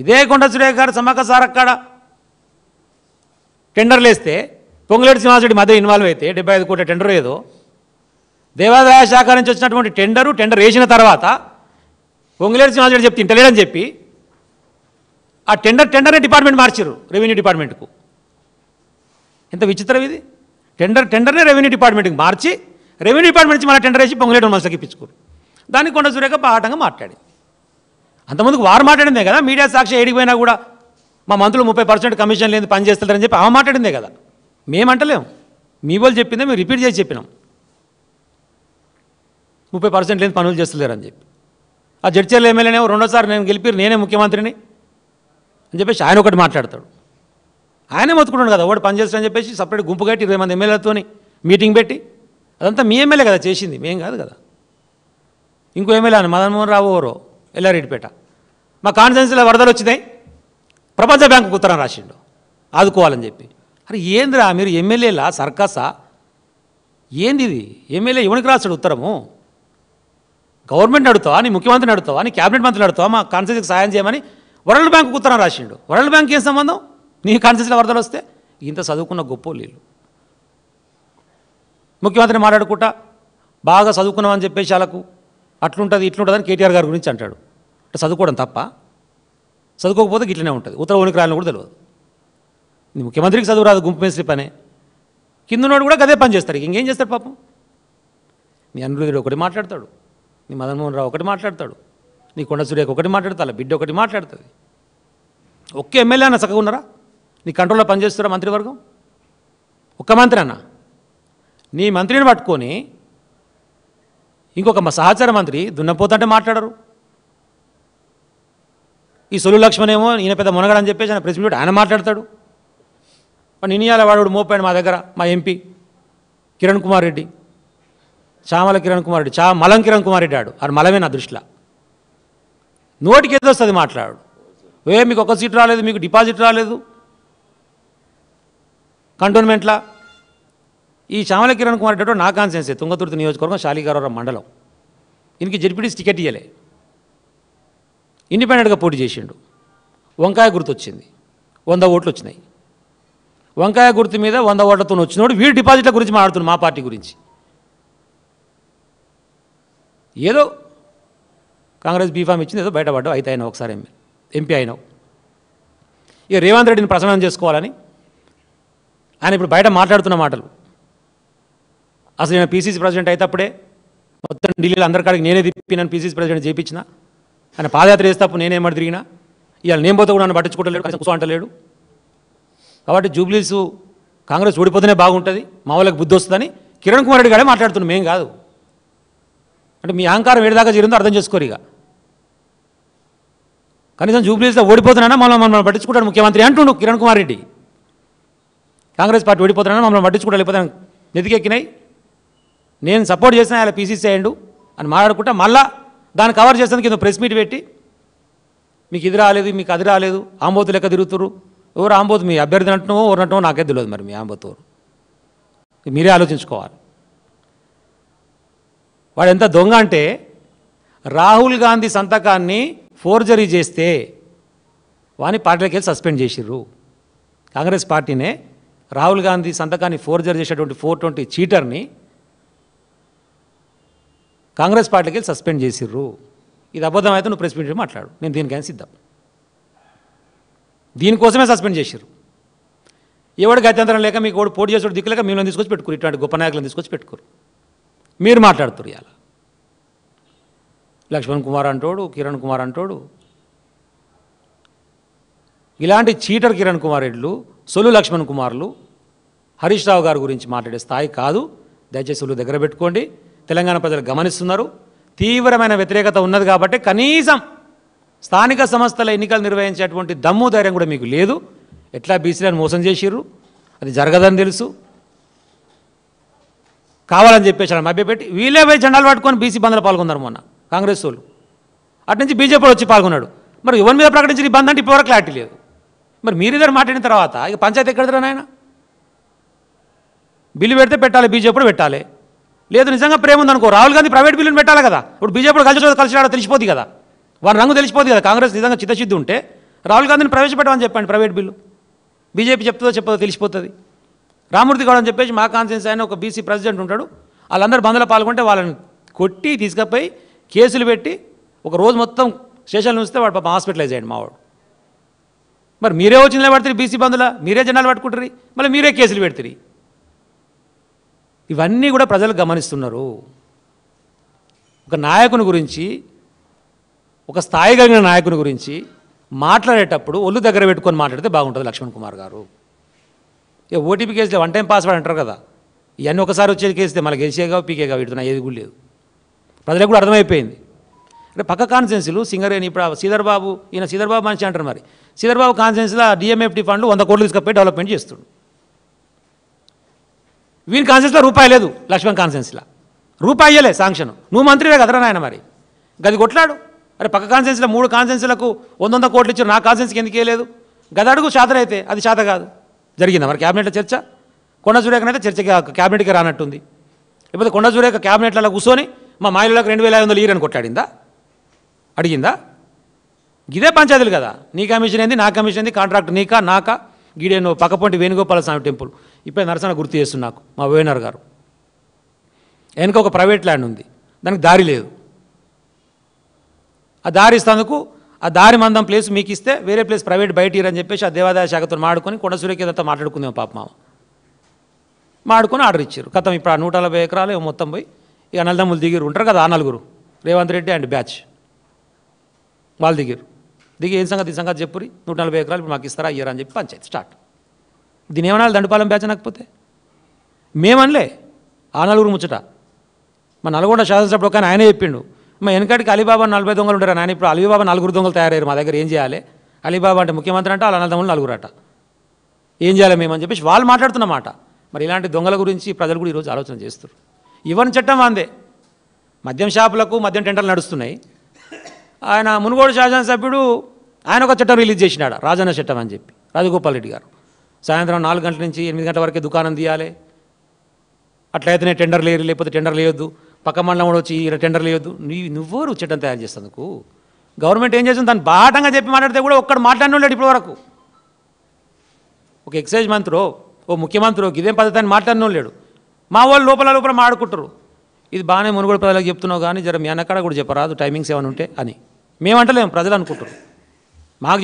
ఇదే కొండ సురేఖ గారు సమ్మక్క సారక్కడ టెండర్లు వేస్తే పొంగులేటి శ్రీనివాసరెడ్డి మధ్య ఇన్వాల్వ్ అయితే 75 కోట్ల టెండర్ ఏదో దేవాదాయ శాఖ నుంచి వచ్చినటువంటి టెండర్ వేసిన తర్వాత పొంగులేటి శ్రీనివాసరెడ్డి చెప్తే ఇంటలేడని చెప్పి ఆ టెండర్ని డిపార్ట్మెంట్ మార్చారు రెవెన్యూ డిపార్ట్మెంట్కు. ఎంత విచిత్రం ఇది. టెండర్నే రెవెన్యూ డిపార్ట్మెంట్కి మార్చి రెవెన్యూ డిపార్ట్మెంట్ నుంచి మళ్ళీ టెండర్ వేసి పొంగులేటి మనసుకి ఇప్పించుకోరు. దానికి కొండ సురేఖ బాటంగా మాట్లాడింది. అంతమందికి వారు మాట్లాడిందే కదా. మీడియా సాక్షి ఏడిపోయినా కూడా మా మంత్రులు 30% కమిషన్ లేని పని చేస్తారని చెప్పి ఆమె మాట్లాడిందే కదా. మేమంటలేము, మీ వాళ్ళు చెప్పిందే మేము రిపీట్ చేసి చెప్పినాం. 30% లేని పనులు చేస్తలేరని చెప్పి ఆ జడ్చర్ల ఎమ్మెల్యేనేమో రెండోసారి నేను గెలిపి నేనే ముఖ్యమంత్రిని అని చెప్పేసి ఆయన ఒకటి మాట్లాడతాడు. ఆయనే మొత్తుకుంటాడు కదా ఒకటి పని చేస్తాడని చెప్పేసి సపరేట్ గుంపు కట్టి 20 మంది ఎమ్మెల్యేలతో మీటింగ్ పెట్టి. అదంతా మీ ఎమ్మెల్యే కదా చేసింది, మేం కాదు కదా. ఇంకో ఎమ్మెల్యే అని మదన్మోహన్ రావు ఎవరో ఎల్లారెడ్డిపేట మా కాన్స్టిట్యున్సీలో వరదలు వచ్చినాయి ప్రపంచ బ్యాంకుకు ఉత్తరం రాసిండు ఆదుకోవాలని చెప్పి. అరే ఏందిరా మీరు ఎమ్మెల్యేలా సర్కసా ఏంది ఇది? ఎమ్మెల్యే ఎవరికి రాస్తాడు ఉత్తరము? గవర్నమెంట్ అడుగుతావా, నీ ముఖ్యమంత్రిని అడుగుతావా, నీ క్యాబినెట్ మంత్రిని అడుగుతావా మా కాన్స్టిట్యున్సీకి సాయం చేయమని? వరల్డ్ బ్యాంకుకు ఉత్తరం రాసిండు. వరల్డ్ బ్యాంక్ ఏం సంబంధం నీ కాన్స్టిట్యున్సీలో వరదలు వస్తే? ఇంత చదువుకున్న గొప్ప వీళ్ళు ముఖ్యమంత్రిని మాట్లాడుకుంటా బాగా చదువుకున్నామని చెప్పేసి వాళ్ళకు అట్లుంటుంది ఇట్లుంటుందని కేటీఆర్ గారి గురించి అంటాడు. అంటే చదువుకోవడం తప్ప? చదువుకోకపోతే ఇట్లనే ఉంటుంది. ఉత్తర ఉనికి రాయాలని కూడా తెలియదు. నీ ముఖ్యమంత్రికి చదువు రాదు, గుంపు మేస్త్రి పనే. కిందనోడు కూడా గదే పని చేస్తాడు. ఇంకేం చేస్తాడు పాపం? నీ అనిరుద్ధుడు ఒకటి మాట్లాడతాడు, నీ మదన్మోహన్ రావు ఒకటి మాట్లాడతాడు, నీ కొండ సురేఖ ఒకటి మాట్లాడతా, బిడ్డ ఒకటి మాట్లాడుతుంది. ఒక్క ఎమ్మెల్యే అన్న చక్కగా ఉన్నారా? నీ కంట్రోల్లో పనిచేస్తారా మంత్రివర్గం? ఒక్క మంత్రి అన్న నీ మంత్రిని పట్టుకొని ఇంకొక సహచార మంత్రి దున్నపోతుంటే మాట్లాడరు. ఈ సొల్లు లక్ష్మణ్ ఏమో ఈయన పెద్ద మునగడని చెప్పేసి ఆయన ప్రెస్ మీట్ ఆయన మాట్లాడతాడు. నినియాల వాడు మోపాడు మా దగ్గర మా ఎంపీ కిరణ్ కుమార్ రెడ్డి, చామల కిరణ్ కుమార్ రెడ్డి, మలం కిరణ్ కుమార్ రెడ్డి ఆడు అది మలమే నా దృష్టిలో. నోటికి ఏదో వస్తుంది మాట్లాడు. మీకు ఒక సీట్ రాలేదు, మీకు డిపాజిట్ రాలేదు కంటోన్మెంట్లా. ఈ చామల కిరణ్ కుమార్ రెడ్డి నా కాన్సెన్సే తుంగతుర్తి నియోజకవర్గం శాలిగారవరం మండలం. ఈయనకి జెడ్పీటీసీ టికెట్ ఇవ్వలే, ఇండిపెండెంట్గా పోటీ చేసిండు. వంకాయ గుర్తు వచ్చింది, 100 ఓట్లు వచ్చినాయి. వంకాయ గుర్తు మీద 100 ఓట్లతో వచ్చినోడు వీడు డిపాజిట్ల గురించి మాట్లాడుతున్నాడు మా పార్టీ గురించి. ఏదో కాంగ్రెస్ బీఫామ్ ఇచ్చింది, ఏదో బయటపడ్డావు, అయితే అయినా ఒకసారి ఎంపీ అయినావు. ఇక రేవంత్ రెడ్డిని ప్రసన్నం చేసుకోవాలని ఆయన ఇప్పుడు బయట మాట్లాడుతున్న మాటలు. అసలు నేను పీసీసీ ప్రెసిడెంట్ అయితే అప్పుడే మొత్తం ఢిల్లీలో అందరికాడికి నేనే తిప్పినాను, పీసీసీ ప్రెసిడెంట్ చేయించిన. ఆయన పాదయాత్ర చేసేటప్పుడు నేనేమడి తిరిగినా, ఇవాళ నేను పోతే కూడా నన్ను పట్టించుకోవట్లేడు, కూర్చో అంటలేడు. కాబట్టి జూబ్లీస్ కాంగ్రెస్ ఓడిపోతేనే బాగుంటుంది, మా వాళ్ళకి బుద్ధి వస్తుందని కిరణ్ కుమార్ రెడ్డి గారే మాట్లాడుతున్నాం, మేం కాదు. అంటే మీ అహంకారం ఏడాదాకా జరిగిందో అర్థం చేసుకోరు. ఇక కనీసం జూబ్లీస్లో ఓడిపోతున్నానా మమ్మల్ని పట్టించుకుంటాడు ముఖ్యమంత్రి అంటుండు కిరణ్ కుమార్ రెడ్డి. కాంగ్రెస్ పార్టీ ఓడిపోతున్నానా మమ్మల్ని పట్టించుకుంటా, లేకపోతే నెతికెక్కినాయి, నేను సపోర్ట్ చేసిన ఆయన పీసీసీ అయ్యండు అని మాట్లాడుకుంటా మళ్ళా దాన్ని కవర్ చేసేందుకు ఏదో ప్రెస్ మీట్ పెట్టి మీకు ఇది రాలేదు, మీకు అది రాలేదు, ఆంబోతు లెక్క తిరుగుతురు. ఎవరు ఆంబోతు? మీ అభ్యర్థి అంటున్నావో ఎవరు అంటున్నావో నాకే తెలియదు. మరి మీ ఆంబోతు ఎవరు మీరే ఆలోచించుకోవాలి. వాడు ఎంత దొంగ అంటే రాహుల్ గాంధీ సంతకాన్ని ఫోర్జరీ చేస్తే వాని పార్టీలోకి వెళ్ళి సస్పెండ్ చేసిర్రు. కాంగ్రెస్ పార్టీనే రాహుల్ గాంధీ సంతకాన్ని ఫోర్జరీ చేసేటువంటి 420 చీటర్ని కాంగ్రెస్ పార్టీకి వెళ్ళి సస్పెండ్ చేసిర్రు. ఇది అబద్ధం అయితే నువ్వు ప్రెస్ మీట్ మాట్లాడు, నేను దీనికైనా సిద్ధం. దీనికోసమే సస్పెండ్ చేసిర్రు. ఎవడు గత్యంతరం లేక మీకు ఓడి పోటీ చేసేవాడు దిక్కులేక మిమ్మల్ని తీసుకొచ్చి పెట్టుకోరు, ఇట్లాంటి గొప్ప నాయకులను తీసుకొచ్చి పెట్టుకోరు. మీరు మాట్లాడుతారు. ఇవాళ లక్ష్మణ్ కుమార్ అంటోడు, కిరణ్ కుమార్ అంటోడు, ఇలాంటి చీటర్ కిరణ్ కుమార్ రెడ్లు, సొల్లు లక్ష్మణ్ కుమార్లు హరీష్ రావు గారి గురించి మాట్లాడే స్థాయి కాదు. దయచేసి సొల్లు దగ్గర పెట్టుకోండి. తెలంగాణ ప్రజలు గమనిస్తున్నారు. తీవ్రమైన వ్యతిరేకత ఉన్నది కాబట్టి కనీసం స్థానిక సంస్థల ఎన్నికలు నిర్వహించేటువంటి దమ్ము ధైర్యం కూడా మీకు లేదు. ఎట్లా బీసీలను మోసం చేసిర్రు, అది జరగదని తెలుసు. కావాలని చెప్పేసి అలా మభ్యపెట్టి వీళ్ళే పోయి జెండాలు పట్టుకొని బీసీ బంద్లో పాల్గొన్నారు మొన్న కాంగ్రెస్ వాళ్ళు. అటు నుంచి బీజేపీ వచ్చి పాల్గొన్నాడు. మరి ఎవరి మీద ప్రకటించిన ఈ బంద్ అంటే ఇప్పుడు క్లారిటీ లేదు. మరి మీరిద్దరు మాట్లాడిన తర్వాత ఇక పంచాయతీ ఎక్కడదరా నాయన? బిల్లు పెడితే పెట్టాలి, బీజేపీ పెట్టాలి. లేదు నిజంగా ప్రేమ ఉందనుకో రాహుల్ గాంధీ ప్రైవేట్ బిల్లుని పెట్టాలి కదా. ఇప్పుడు బీజేపీ కలిసి రాడో తెలిసిపోద్ది కదా, వారి రంగు తెలిసిపోద్ది కదా. కాంగ్రెస్ నిజంగా చిత్తశుద్ధి ఉంటే రాహుల్ గాంధీని ప్రవేశపెట్టమని చెప్పండి ప్రైవేట్ బిల్లు. బీజేపీ చెప్తుందో చెప్పదో తెలిసిపోతుంది. రామూర్తి గౌడ్ అని చెప్పేసి మా కాన్ఫరెన్స్ ఆయన ఒక బీసీ ప్రెసిడెంట్ ఉంటాడు. వాళ్ళందరూ బంద్లో పాల్గొంటే వాళ్ళని కొట్టి తీసుకుపోయి కేసులు పెట్టి ఒక రోజు మొత్తం స్టేషన్లు ఉంచితే వాడు పాప హాస్పిటలైజ్ అయ్యాడు మావాడు. మరి మీరే వచ్చి నిలబడతారు బీసీ బంధులా, మీరే జనాలు పట్టుకుంటారు, మళ్ళీ మీరే కేసులు పెడతారు. ఇవన్నీ కూడా ప్రజలు గమనిస్తున్నారు. ఒక నాయకుని గురించి, ఒక స్థాయి కలిగిన నాయకుని గురించి మాట్లాడేటప్పుడు ఒళ్ళు దగ్గర పెట్టుకొని మాట్లాడితే బాగుంటుంది లక్ష్మణ్ కుమార్ గారు. ఇక ఓటీపీ కేసులో వన్ టైం పాస్వర్డ్ అంటారు కదా, ఇవన్నీ ఒకసారి వచ్చేది కేస్తే మళ్ళీ గెలిచేగా పీకేగా పెడుతున్నా ఏది కూడా లేదు. ప్రజలకు కూడా అర్థమైపోయింది. అంటే పక్క కాన్స్టిట్యున్సీలు సింగరేణి ఇప్పుడు శ్రీధర్ బాబు, ఈయన శ్రీధర్ బాబు మనిషి అంటారు. మరి శ్రీధర్ బాబు కాన్స్టిట్యున్సీలో డిఎంఎఫ్టీ ఫండ్లు 100 కోట్లు తీసుకపోయి డెవలప్మెంట్ చేస్తుడు. వీని కాన్స్టిట్యున్సీలో రూపాయి లేదు, లక్ష్మణ్ కాన్స్టిట్యున్సీలో రూపాయి ఇయ్యలే శాంక్షన్. నువ్వు మంత్రివే కదరా నాయన, మరి గది కొట్లాడు. అరే పక్క కాన్స్టిట్యున్సీలో 3 కాన్స్టిట్యున్సీలకు 100 కోట్లు ఇచ్చారు, నా కాన్స్టిట్యున్సీకి ఎందుకు ఇవ్వలేదు? గదడుగు శాతరైతే అది శాత కాదు. జరిగిందా మరి క్యాబినెట్లో చర్చ? కొండ సురేఖనైతే చర్చకి క్యాబినెట్కి రానట్టుంది. లేకపోతే కొండ సురేఖ క్యాబినెట్లలో కూర్చొని మా మహిళలకు 2500 ఇయరని కొట్లాడిందా? అడిగిందా? గిదే పంచాయతీలు కదా. నీ కమిషన్ ఏంది, నా కమిషన్ ఏంది, కాంట్రాక్ట్ నీకా నాకా? గీడేను పక్కపొంటి వేణుగోపాల స్వామి టెంపుల్ ఇప్పుడే నరసన గుర్తు చేస్తుంది నాకు మా వేణర్ గారు. వెనుక ఒక ప్రైవేట్ ల్యాండ్ ఉంది, దానికి దారి లేదు. ఆ దారి ఇస్తేందుకు ఆ దారి మందం ప్లేస్ మీకు ఇస్తే వేరే ప్లేస్ ప్రైవేట్ బయట ఇరని చెప్పేసి ఆ దేవాదాయ శాఖతో మాడుకొని కొండ సురేఖతో మాట్లాడుకుందాం పాప మామ మాడుకొని ఆర్డర్ ఇచ్చారు. కథం ఇప్పుడు ఆ 140 ఎకరాలు మొత్తం పోయి ఇక నల్లదమ్ములు దిగిరు ఉంటారు కదా, ఆ నలుగురు రేవంత్ రెడ్డి అండ్ బ్యాచ్ వాళ్ళు దిగిరు. దిగి ఏం సంగతి ఈ సంగతి చెప్పురి, 140 ఎకరాలు ఇప్పుడు మాకు ఇస్తారా అయ్యారా అని చెప్పి పంచాయతీ స్టార్ట్. దీని ఏమన్నా దండుపాలెం బ్యాచ్ అనకపోతే మేమనలే, ఆ నలుగురు ముచ్చట. మా నల్గొండ శాసనసభ్యుడు ఒక ఆయనే చెప్పిండు, మా వెనకటికి అలీబాబా 40 దొంగలు ఉంటారు నాయన, ఇప్పుడు అలీబాబా 4 దొంగలు తయారయ్యారు మా దగ్గర, ఏం చేయాలి? అలీబాబా అంటే ముఖ్యమంత్రి అంటే వాళ్ళ అన్నదమ్ములు 4 అట, ఏం చేయాలి మేమని చెప్పేసి వాళ్ళు మాట్లాడుతున్నమాట. మరి ఇలాంటి దొంగల గురించి ప్రజలు కూడా ఈరోజు ఆలోచన చేస్తారు. ఇవన్నీ చట్టం అందే. మద్యం షాపులకు మద్యం టెండర్లు నడుస్తున్నాయి. ఆయన మునుగోడు శాసనసభ్యుడు ఆయన ఒక చట్టం రిలీజ్ చేసినాడు, రాజన్న చట్టం అని చెప్పి, రాజగోపాల్ రెడ్డి గారు. సాయంత్రం 4 గంటల నుంచి 8 గంటల వరకే దుకాణం తీయాలి, అట్లయితేనే టెండర్ లేరు, లేకపోతే టెండర్ లేయొద్దు, పక్క మండలం కూడా వచ్చి టెండర్ లేయొద్దు. నువ్వెవరు చట్టం తయారు చేసేందుకు? గవర్నమెంట్ ఏం చేస్తుంది? దాన్ని బాటంగా చెప్పి మాట్లాడితే కూడా ఒక్కడు మాట్లాడినోళ్ళాడు ఇప్పటి వరకు. ఒక ఎక్సైజ్ మంత్రో ఓ ముఖ్యమంత్రి ఇదేం పద్ధతి అని మాట్లాడినోళ్ళు లేడు. మా వాళ్ళు లోపల మాడుకుంటారు. ఇది బాగానే మునుగోడు ప్రజలకు చెప్తున్నావు కానీ జర మీ అన్నకాడ కూడా చెప్పరాదు టైమింగ్స్ ఏమైనా ఉంటే అని. మేమంటలేము, ప్రజలు అనుకుంటారు. మాకు